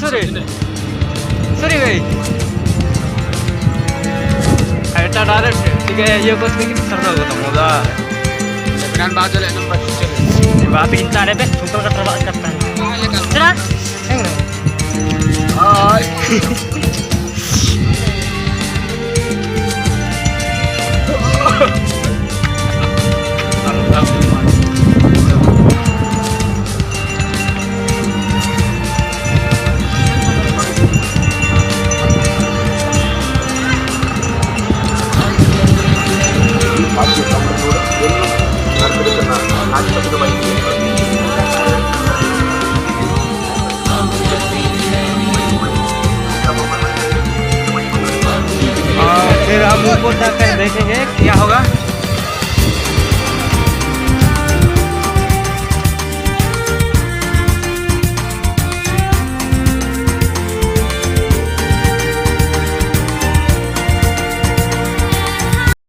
sorry. Sorry भाई। ऐसा direct ठीक है ये कुछ नहीं करना होगा तो मुझा। Dengan baca le number cicil. बात कितना है बे? सुपर का ट्रबल करता है। चला। एंगल। Hai. फिर हम ऊपर जाकर देखेंगे क्या होगा।